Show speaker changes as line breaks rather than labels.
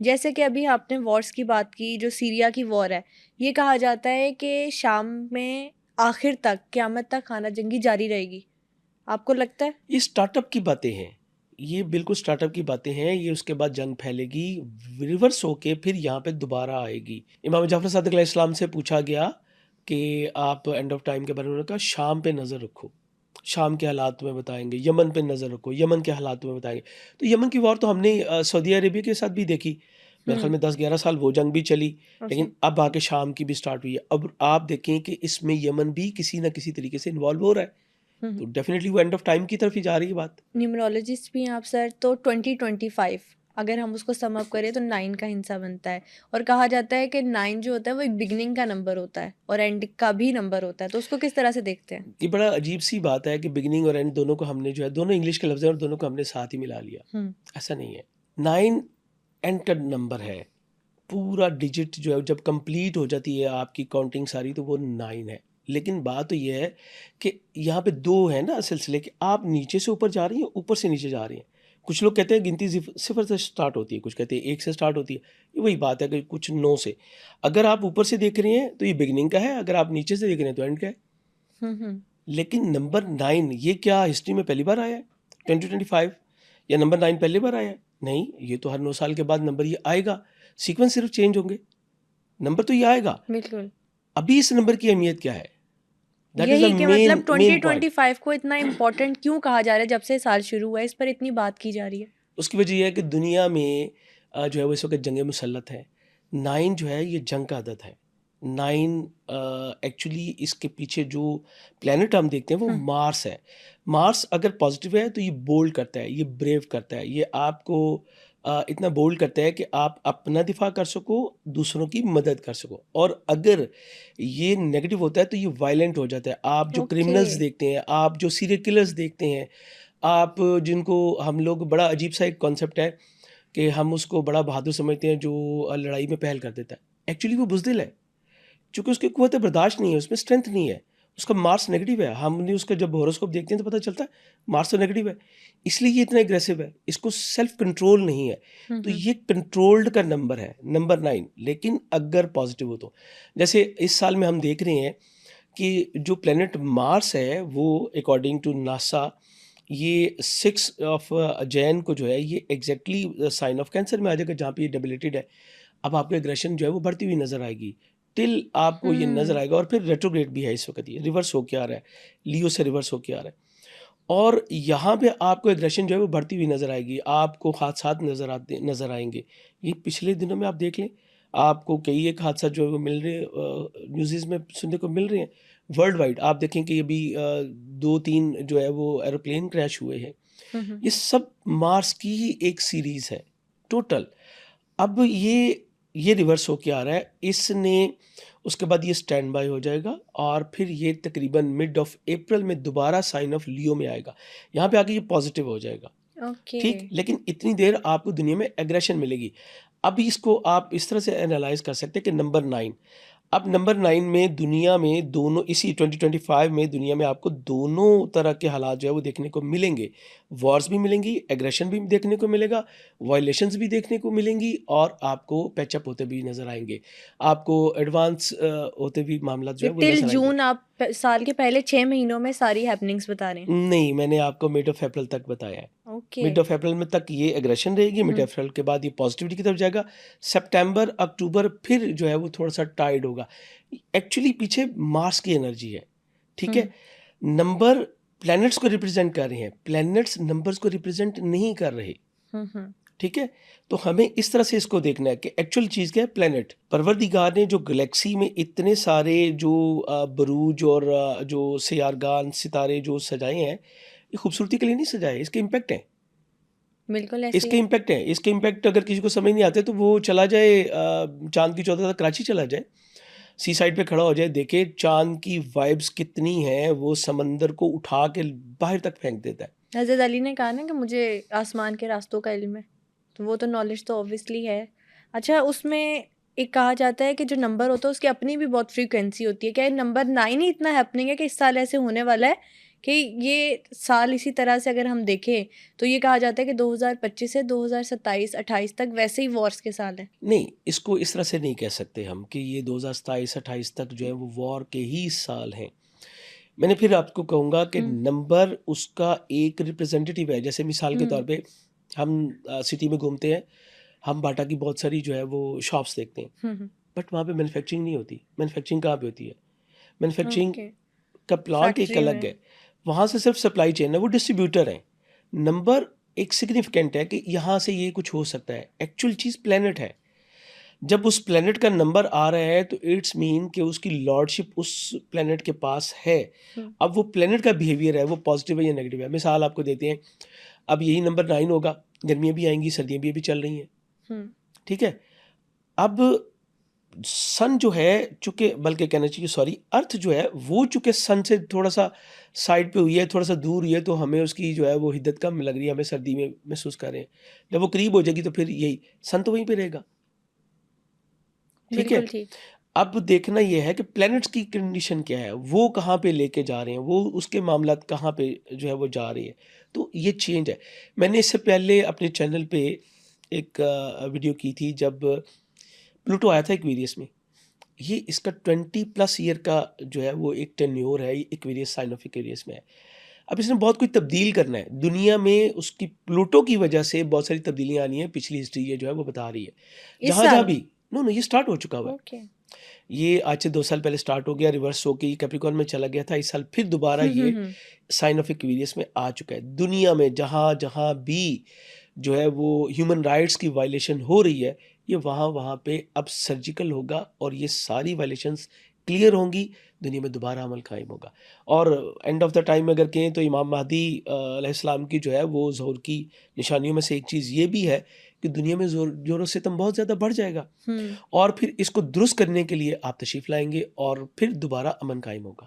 जैसे कि अभी आपने वॉर्स की बात की, जो सीरिया की वॉर है, ये कहा जाता है कि शाम में आखिर तक, क़यामत तक खाना जंगी जारी रहेगी। आपको लगता है?
ये स्टार्टअप की बातें हैं, ये बिल्कुल स्टार्टअप की बातें हैं। ये उसके बाद जंग फैलेगी, रिवर्स होके फिर यहाँ पे दोबारा आएगी। इमाम जाफ़र सादिक अलैहिस्सलाम से पूछा गया कि आप एंड ऑफ टाइम के बारे में, उन्होंने कहा शाम पे नज़र रखो, शाम के हालात तुम्हें बताएंगे, यमन पे नज़र रखो, यमन के हालात तुम्हें बताएंगे। तो यमन की वॉर तो हमने सऊदी अरेबिया के साथ भी देखी, मेरे ख्याल
हुँ,
में 10-11 साल वो जंग भी चली,
ओके।
लेकिन अब आके शाम की भी स्टार्ट हुई है। अब आप देखें कि इसमें यमन भी किसी न किसी तरीके से इन्वॉल्व हो रहा है,
हुँ,
तो
हुँ।
डेफिनेटली वो एंड ऑफ टाइम की तरफ ही जा रही है बात।
न्यूमरोलॉजिस्ट भी हैं आप सर, तो 2025 अगर हम उसको सम अप करें तो 9 का हिस्सा बनता है, और कहा जाता है कि 9 जो होता है वो एक बिगिनिंग का नंबर होता है और एंड का भी नंबर होता है, तो उसको किस तरह से देखते हैं?
ये बड़ा अजीब सी बात है कि बिगिनिंग और एंड दोनों को हमने जो है, दोनों इंग्लिश के लफ्ज़ हैं और दोनों को हमने साथ ही मिला लिया।
हुँ,
ऐसा नहीं है। 9 एंटर नंबर है। पूरा डिजिट जो है जब कंप्लीट हो जाती है आपकी काउंटिंग सारी, तो वो 9 है। लेकिन बात तो ये है कि यहाँ पे 2 है ना सिलसिले, कि आप नीचे से ऊपर जा रही हैं, ऊपर से नीचे जा रही हैं। कुछ लोग कहते हैं गिनती सिफ़र से स्टार्ट होती है, कुछ कहते हैं 1 से स्टार्ट होती है। ये वही बात है कि कुछ 9 से। अगर आप ऊपर से देख रही हैं तो ये बिगिनिंग का है, अगर आप नीचे से देख रहे हैं तो एंड का है।
हुँ, हुँ।
लेकिन नंबर 9 ये क्या हिस्ट्री में पहली बार आया है 2025, या नंबर 9 पहली बार आया है? नहीं, ये तो हर 9 साल के बाद नंबर ये आएगा, सीक्वेंस सिर्फ चेंज होंगे, नंबर तो ये आएगा।
बिल्कुल।
अभी इस नंबर की अहमियत क्या है? दैट इज द
यही कि मतलब
मेन मेन पॉइंट।
2025 को इतना इम्पोर्टेंट क्यों कहा जा रहा है, जब से साल शुरू हुआ है, इस पर इतनी बात की जा रही है?
उसकी वजह ये है कि दुनिया में जो है वो इस वक्त जंग मुसल्लत है। 9 जो है ये जंग का अदद है। 9 एक्चुअली इसके पीछे जो प्लैनेट हम देखते हैं वो
हुँ,
मार्स है। मार्स अगर पॉजिटिव है तो ये बोल्ड करता है, ये ब्रेव करता है, ये आपको इतना बोल्ड करता है कि आप अपना दिफा कर सको, दूसरों की मदद कर सको। और अगर ये नेगेटिव होता है तो ये वायलेंट हो जाता है। आप जो
ओके।
क्रिमिनल्स देखते हैं, आप जो सीरियल किलर्स देखते हैं, आप जिनको हम लोग, बड़ा अजीब सा एक कॉन्सेप्ट है कि हम उसको बड़ा बहादुर समझते हैं जो लड़ाई में पहल कर देता है। एक्चुअली वो बुज़दिल है, चूँकि उसकी कुव्वत बर्दाश्त नहीं है, उसमें स्ट्रेंथ नहीं है, उसका मार्स नेगेटिव है। हमने उसका जब हॉरोस्कोप देखते हैं तो पता चलता है मार्स तो नेगेटिव है, इसलिए ये इतना एग्रेसिव है, इसको सेल्फ कंट्रोल नहीं है।
हुँ,
तो
हुँ।
ये कंट्रोल्ड का नंबर है, नंबर 9। लेकिन अगर पॉज़िटिव हो तो, जैसे इस साल में हम देख रहे हैं कि जो प्लैनेट मार्स है वो अकॉर्डिंग टू नासा, ये 6 ऑफ जैन को जो है ये एग्जैक्टली साइन ऑफ कैंसर में आ जाएगा, जहाँ पे ये डेबिलिटेड है। अब आपका एग्रेशन जो है वो बढ़ती हुई नज़र आएगी, टिल आपको ये नज़र
हुँ,
आएगा। और फिर रेट्रोग्रेड भी है इस वक्त, ये रिवर्स होके आ रहा है, लियो से रिवर्स होके आ रहा है। और यहाँ पे आपको एग्रेशन जो है वो बढ़ती हुई नज़र आएगी, आपको हादसात नज़र आएंगे। ये पिछले दिनों में आप देख लें, आपको कई एक हादसा जो है वो मिल रहे न्यूज़ में सुनने को मिल रहे हैं वर्ल्ड वाइड। आप देखें कि अभी 2-3 जो है वो एरोप्लेन क्रैश हुए हैं।
हुँ, हुँ।
ये सब मार्स की ही एक सीरीज़ है टोटल। अब ये रिवर्स होके आ रहा है, इसने उसके बाद ये स्टैंड बाय हो जाएगा और फिर ये तकरीबन मिड ऑफ अप्रैल में दोबारा साइन ऑफ लियो में आएगा। यहाँ पे आके ये पॉजिटिव हो जाएगा,
ओके।
ठीक? लेकिन इतनी देर आपको दुनिया में एग्रेशन मिलेगी। अब इसको आप इस तरह से एनालाइज़ कर सकते हैं कि नंबर 9, अब नंबर 9 में दुनिया में दोनों, इसी 2025 में दुनिया में आपको दोनों तरह के हालात जो है वो देखने को मिलेंगे। वॉर्स भी मिलेंगी, एग्रेशन भी देखने को मिलेगा, वायलेशंस भी देखने को मिलेंगी, और आपको पैच अप होते भी नज़र आएँगे। आपको एडवांस होते भी मामला जो
ये
है वो
टिल
नज़र आएँगे।
जून आप साल के पहले 6 महीनों में सारी हैपनिंग्स बता रहे हैं?
नहीं, मैंने आपको मिड ऑफ अप्रैल तक बताया है।
ओके।
मिड ऑफ अप्रैल में तक ये एग्रेशन रहेगी, मिड
हुँ,
अप्रैल के बाद ये पॉजिटिविटी की तरफ जाएगा। सितंबर, अक्टूबर फिर जो है वो थोड़ा-सा टाइड होगा। एक्चुअली पीछे मार्स की एनर्जी है, ठीक है?
हुँ,
नंबर प्लैनेट्स को रिप्रेज़ेंट कर रहे हैं, प्लैनेट्स नंबर्स को रिप्रेज़ेंट नहीं कर रहे,
हुँ, हुँ।
ठीक है? तो हमें इस तरह से इसको देखना है कि एक्चुअल चीज़ क्या है, प्लैनेट। परवरदिगार ने जो गैलेक्सी में इतने सारे जो बुरूज और जो सियारगान, सितारे जो सजाए हैं, ये खूबसूरती के लिए नहीं सजाए, इसके इम्पैक्ट हैं।
बिल्कुल ऐसे ही
इसके
है।
इम्पैक्ट हैं, इसके इम्पैक्ट अगर किसी को समझ नहीं आते तो वो चला जाए चाँद की चौदह तक, कराची चला जाए, सी साइड पे खड़ा हो जाए, देखे चाँद की वाइब्स कितनी हैं, वो समंदर को उठा के बाहर तक फेंक देता है।
हज़रत अली ने कहा ना कि मुझे आसमान के रास्तों का इल्म है, तो वो तो नॉलेज तो ऑब्वियसली है। अच्छा, उसमें एक कहा जाता है कि जो नंबर होता है उसकी अपनी भी बहुत फ्रीक्वेंसी होती है। क्या ये नंबर 9 ही इतना हैपनिंग है कि इस साल ऐसे होने वाला है कि ये साल इसी तरह से अगर हम देखें तो ये कहा जाता है कि 2025 से 2027-28 तक वैसे ही वॉर्स के साल हैं।
नहीं, इसको इस तरह से नहीं कह सकते हम कि ये 2027-28 तक जो है वो वॉर के ही साल हैं। मैंने फिर आपको कहूँगा कि नंबर उसका एक रिप्रेजेंटेटिव है। जैसे मिसाल के तौर पे हम सिटी में घूमते हैं, हम बाटा की बहुत सारी जो है वो शॉप्स देखते हैं, बट वहाँ पे मैन्युफैक्चरिंग नहीं होती। मैन्युफैक्चरिंग कहाँ पे होती है? मैन्युफैक्चरिंग
ओके,
का प्लांट एक
फैक्ट्री
अलग
में।
है, वहाँ से सिर्फ सप्लाई चेन है, वो डिस्ट्रीब्यूटर हैं। नंबर एक सिग्निफिकेंट है कि यहाँ से ये कुछ हो सकता है। एक्चुअल चीज़ प्लैनेट है। जब उस प्लैनेट का नंबर आ रहा है तो इट्स मीन कि उसकी लॉर्डशिप उस प्लैनेट के पास है। अब वो प्लैनेट का बिहेवियर है, वो पॉजिटिव है या नेगेटिव है। मिसाल आपको देते हैं, अब यही नंबर 9 होगा, गर्मियाँ भी आएंगी, सर्दियाँ भी अभी चल रही हैं, ठीक है। अब सन जो है, चूंकि बल्कि कहना चाहिए सॉरी, अर्थ जो है वो चूंकि सन से थोड़ा सा साइड पे हुई है, थोड़ा सा दूर हुई है, तो हमें उसकी जो है वो हिद्दत कम लग रही है, हमें सर्दी में महसूस कर रहे हैं। जब वो करीब हो जाएगी तो फिर यही सन तो वहीं पे रहेगा, ठीक है।
बिल्कुल ठीक।
अब देखना यह है कि प्लैनेट्स की कंडीशन क्या है, वो कहाँ पे लेके जा रहे हैं, वो उसके मामलात कहाँ पे जो है वो जा रही है, तो ये चेंज है। मैंने इससे पहले अपने चैनल पे एक वीडियो की थी जब प्लूटो आया था एक्वेरियस में। ये इसका 20+ ईयर का जो है वो एक टेन्योर है, एक्वेरियस साइन ऑफ एक्वेरियस में है। अब इसने बहुत कुछ तब्दील करना है दुनिया में, उसकी प्लूटो की वजह से बहुत सारी तब्दीलियां आनी है। पिछली हिस्ट्री ये जो है वो बता रही है,
इस
जहाँ जहाँ
साल?
भी नो नो ये स्टार्ट हो चुका हुआ है।
ओके।
ये आज से 2 साल पहले स्टार्ट हो गया, रिवर्स होके ये कैप्रिकॉर्न में चला गया था। इस साल फिर दोबारा ये साइन ऑफ एक्वेरियस में आ चुका है। दुनिया में जहाँ जहाँ भी जो है वो ह्यूमन राइट्स की वायलेशन हो रही है, ये वहाँ वहाँ पे अब सर्जिकल होगा और ये सारी वायलेशंस क्लियर होंगी, दुनिया में दोबारा अमल कायम होगा। और एंड ऑफ द टाइम अगर कहें तो इमाम महदी अलैहिस्सलाम की जो है वो ज़ोहर की निशानियों में से एक चीज़ ये भी है कि दुनिया में ज़ोर सितम बहुत ज़्यादा बढ़ जाएगा, और फिर इसको दुरुस्त करने के लिए आप तशरीफ़ लाएंगे और फिर दोबारा अमन कायम होगा।